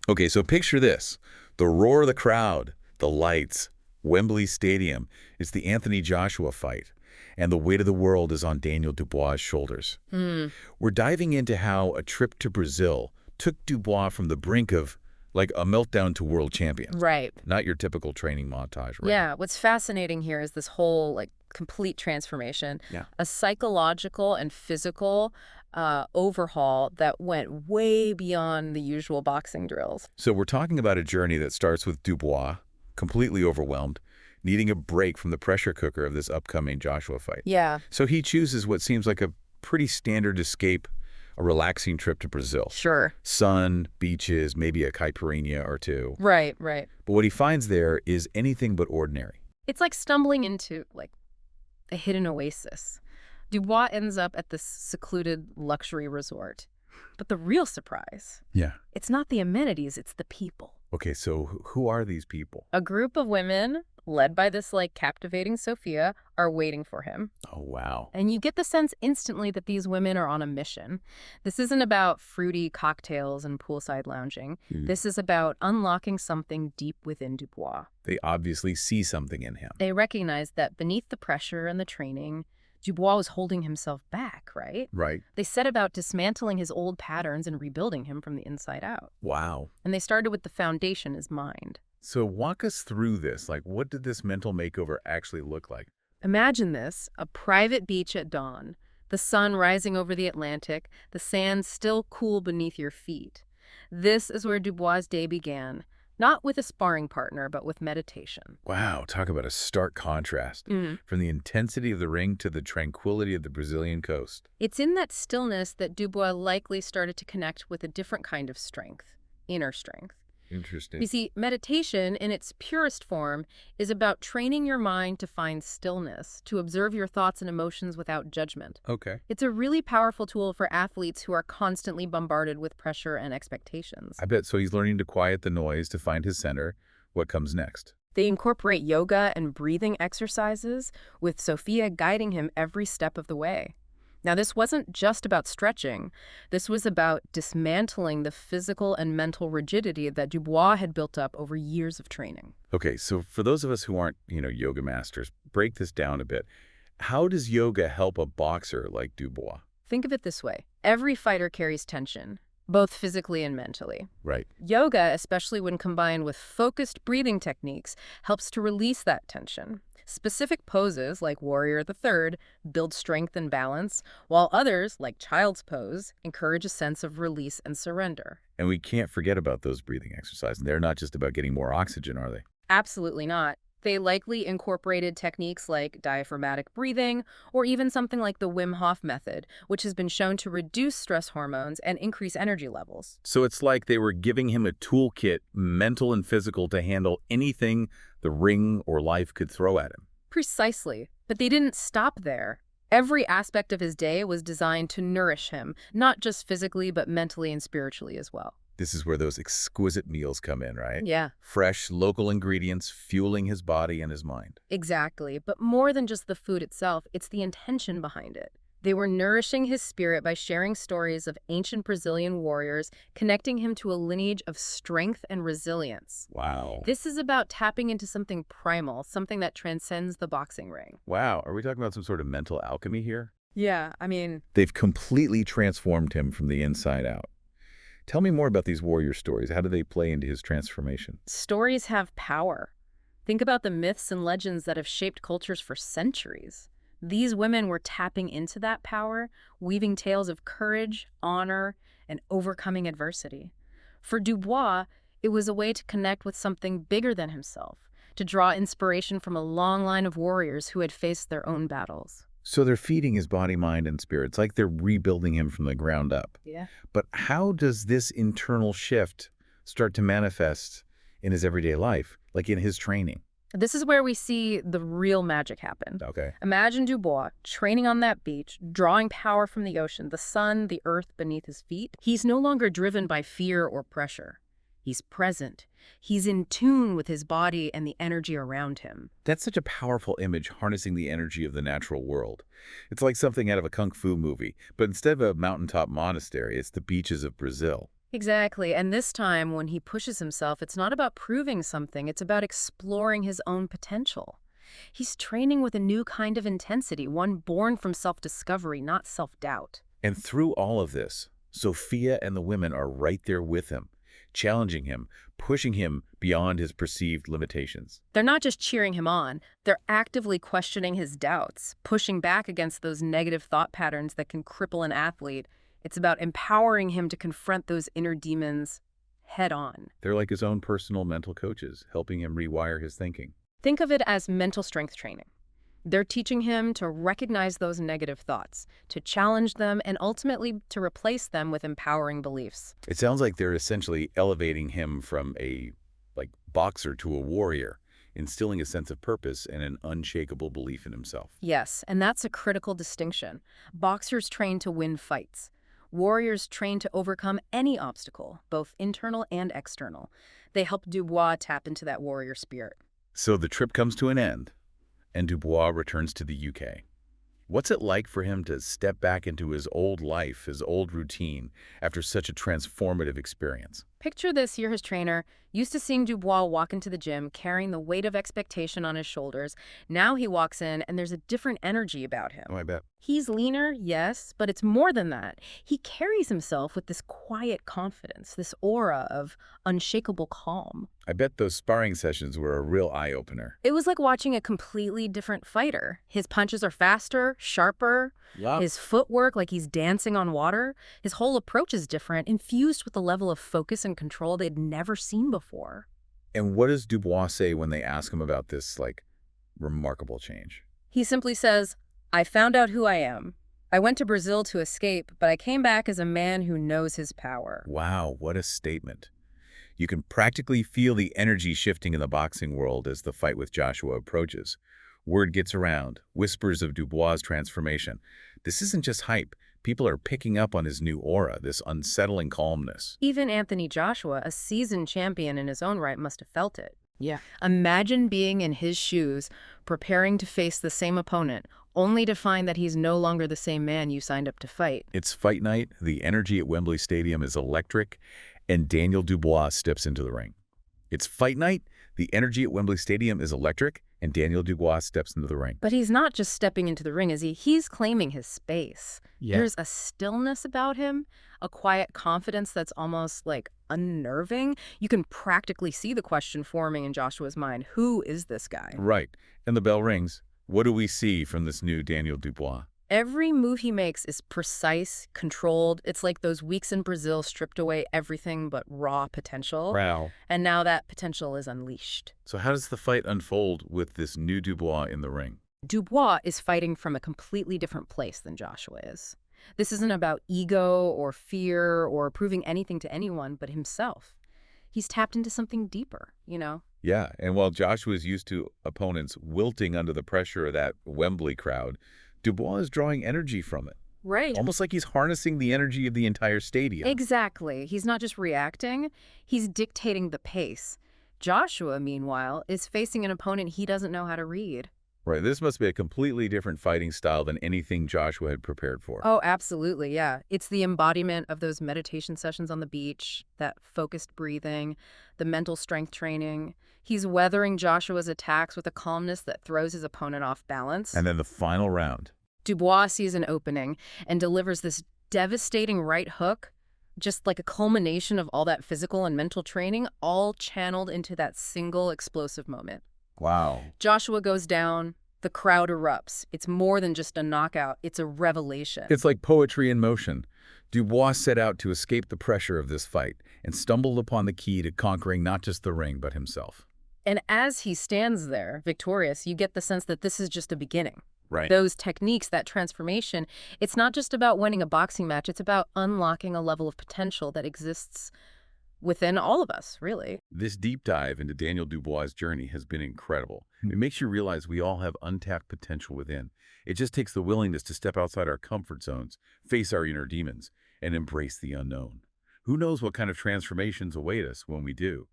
Okay, so picture this. The roar of the crowd, the lights, Wembley Stadium. It's the Anthony Joshua fight. And the weight of the world is on Daniel Dubois' shoulders. Hmm. We're diving into how a trip to Brazil took Dubois from the brink of, like, a meltdown to world champion. Right. Not your typical training montage, right? Yeah, what's fascinating here is this whole, like, complete transformation. Yeah. A psychological and physical overhaul that went way beyond the usual boxing drills. So we're talking about a journey that starts with Dubois, completely overwhelmed, needing a break from the pressure cooker of this upcoming Joshua fight. Yeah, So he chooses what seems like a pretty standard escape, a relaxing trip to Brazil. sure. Sun, beaches, maybe a caipirinha or two. Right, right. But what he finds there is anything but ordinary. It's like stumbling into, like, a hidden oasis. Dubois ends up at this secluded luxury resort. But the real surprise, Yeah. it's not the amenities, it's the people. Okay, so who are these people? A group of women, led by this, like, captivating Sophia, are waiting for him. Oh, wow. And you get the sense instantly that these women are on a mission. This isn't about fruity cocktails and poolside lounging. This is about unlocking something deep within Dubois. They obviously see something in him. They recognize that beneath the pressure and the training, Dubois was holding himself back, right? Right. They set about dismantling his old patterns and rebuilding him from the inside out. Wow. And they started with the foundation, his mind. So walk us through this. Like, what did this mental makeover actually look like? Imagine this, a private beach at dawn, the sun rising over the Atlantic, the sand still cool beneath your feet. This is where Dubois' day began, not with a sparring partner, but with meditation. Wow, talk about a stark contrast. From the intensity of the ring to the tranquility of the Brazilian coast. It's in that stillness that Dubois likely started to connect with a different kind of strength, inner strength. Interesting. You see, meditation in its purest form is about training your mind to find stillness, to observe your thoughts and emotions without judgment. Okay. It's a really powerful tool for athletes who are constantly bombarded with pressure and expectations. I bet. So he's learning to quiet the noise to find his center. What comes next? They incorporate yoga and breathing exercises, with Sophia guiding him every step of the way. Now, this wasn't just about stretching. This was about dismantling the physical and mental rigidity that Dubois had built up over years of training. Okay, so for those of us who aren't, yoga masters, break this down a bit. How does yoga help a boxer like Dubois? Think of it this way. Every fighter carries tension, both physically and mentally. Right. Yoga, especially when combined with focused breathing techniques, helps to release that tension. Specific poses, like Warrior the Third, build strength and balance, while others, like Child's Pose, encourage a sense of release and surrender. And we can't forget about those breathing exercises. They're not just about getting more oxygen, are they? Absolutely not. They likely incorporated techniques like diaphragmatic breathing, or even something like the Wim Hof method, which has been shown to reduce stress hormones and increase energy levels. So it's like they were giving him a toolkit, mental and physical, to handle anything the ring or life could throw at him. Precisely. But they didn't stop there. Every aspect of his day was designed to nourish him, not just physically, but mentally and spiritually as well. This is where those exquisite meals come in, right? Yeah, Fresh, local ingredients fueling his body and his mind. exactly. But more than just the food itself, it's the intention behind it. They were nourishing his spirit by sharing stories of ancient Brazilian warriors, connecting him to a lineage of strength and resilience. Wow. This is about tapping into something primal, something that transcends the boxing ring. Wow. Are we talking about some sort of mental alchemy here? Yeah, I mean, They've completely transformed him from the inside out. Tell me more about these warrior stories. How do they play into his transformation? stories have power. Think about the myths and legends that have shaped cultures for centuries. These women were tapping into that power, weaving tales of courage, honor, and overcoming adversity. For Dubois, it was a way to connect with something bigger than himself, to draw inspiration from a long line of warriors who had faced their own battles. So they're feeding his body, mind, and spirit. It's like they're rebuilding him from the ground up. Yeah. But how does this internal shift start to manifest in his everyday life, like in his training? This is where we see the real magic happen. Okay. Imagine Dubois training on that beach, drawing power from the ocean, the sun, the earth beneath his feet. He's no longer driven by fear or pressure. He's present. He's in tune with his body and the energy around him. That's such a powerful image, harnessing the energy of the natural world. It's like something out of a kung fu movie, but instead of a mountaintop monastery, it's the beaches of Brazil. Exactly. And this time, when he pushes himself, it's not about proving something, it's about exploring his own potential. He's training with a new kind of intensity, one born from self-discovery, not self-doubt. And through all of this, Sophia and the women are right there with him, challenging him, pushing him beyond his perceived limitations. They're not just cheering him on, they're actively questioning his doubts, pushing back against those negative thought patterns that can cripple an athlete. It's about empowering him to confront those inner demons head on. They're like his own personal mental coaches, helping him rewire his thinking. Think of it as mental strength training. They're teaching him to recognize those negative thoughts, to challenge them, and ultimately to replace them with empowering beliefs. It sounds like they're essentially elevating him from a boxer to a warrior, instilling a sense of purpose and an unshakable belief in himself. Yes, and that's a critical distinction. Boxers train to win fights. Warriors train to overcome any obstacle, both internal and external. They help Dubois tap into that warrior spirit. So the trip comes to an end, and Dubois returns to the UK. What's it like for him to step back into his old life, his old routine, after such a transformative experience? Picture this: you're his trainer, used to seeing Dubois walk into the gym carrying the weight of expectation on his shoulders. Now he walks in and there's a different energy about him. Oh, I bet. He's leaner, yes, but it's more than that. He carries himself with this quiet confidence, this aura of unshakable calm. I bet those sparring sessions were a real eye-opener. It was like watching a completely different fighter. His punches are faster, sharper, Wow. his footwork like he's dancing on water. His whole approach is different, infused with a level of focus and control they'd never seen before. And what does Dubois say when they ask him about this, remarkable change? He simply says, "I found out who I am. I went to Brazil to escape, but I came back as a man who knows his power." Wow, what a statement. You can practically feel the energy shifting in the boxing world as the fight with Joshua approaches. Word gets around, whispers of Dubois' transformation. This isn't just hype. People are picking up on his new aura, this unsettling calmness. Even Anthony Joshua, a seasoned champion in his own right, must have felt it. Yeah. Imagine being in his shoes, preparing to face the same opponent, only to find that he's no longer the same man you signed up to fight. It's fight night, the energy at Wembley Stadium is electric, and Daniel Dubois steps into the ring. It's fight night, the energy at Wembley Stadium is electric, and Daniel Dubois steps into the ring. But he's not just stepping into the ring, is he? He's claiming his space. Yeah. There's a stillness about him, a quiet confidence that's almost unnerving. You can practically see the question forming in Joshua's mind. Who is this guy? Right, and the bell rings. What do we see from this new Daniel Dubois? Every move he makes is precise, controlled. It's like those weeks in Brazil stripped away everything but raw potential. Wow. And now that potential is unleashed. So how does the fight unfold with this new Dubois in the ring? Dubois is fighting from a completely different place than Joshua is. This isn't about ego or fear or proving anything to anyone but himself. He's tapped into something deeper, Yeah, and while Joshua is used to opponents wilting under the pressure of that Wembley crowd, Dubois is drawing energy from it. Right. Almost like he's harnessing the energy of the entire stadium. Exactly. He's not just reacting, he's dictating the pace. Joshua, meanwhile, is facing an opponent he doesn't know how to read. Right, this must be a completely different fighting style than anything Joshua had prepared for. Oh, absolutely, yeah. It's the embodiment of those meditation sessions on the beach, that focused breathing, the mental strength training. He's weathering Joshua's attacks with a calmness that throws his opponent off balance. And then the final round. Dubois sees an opening and delivers this devastating right hook, just like a culmination of all that physical and mental training, all channeled into that single explosive moment. Wow. Joshua goes down, the crowd erupts. It's more than just a knockout, it's a revelation. It's like poetry in motion. Dubois set out to escape the pressure of this fight and stumbled upon the key to conquering not just the ring, but himself. And as he stands there, victorious, you get the sense that this is just a beginning. Right. Those techniques, that transformation, it's not just about winning a boxing match, it's about unlocking a level of potential that exists within all of us, really. This deep dive into Daniel Dubois' journey has been incredible. It makes you realize we all have untapped potential within. It just takes the willingness to step outside our comfort zones, face our inner demons, and embrace the unknown. Who knows what kind of transformations await us when we do?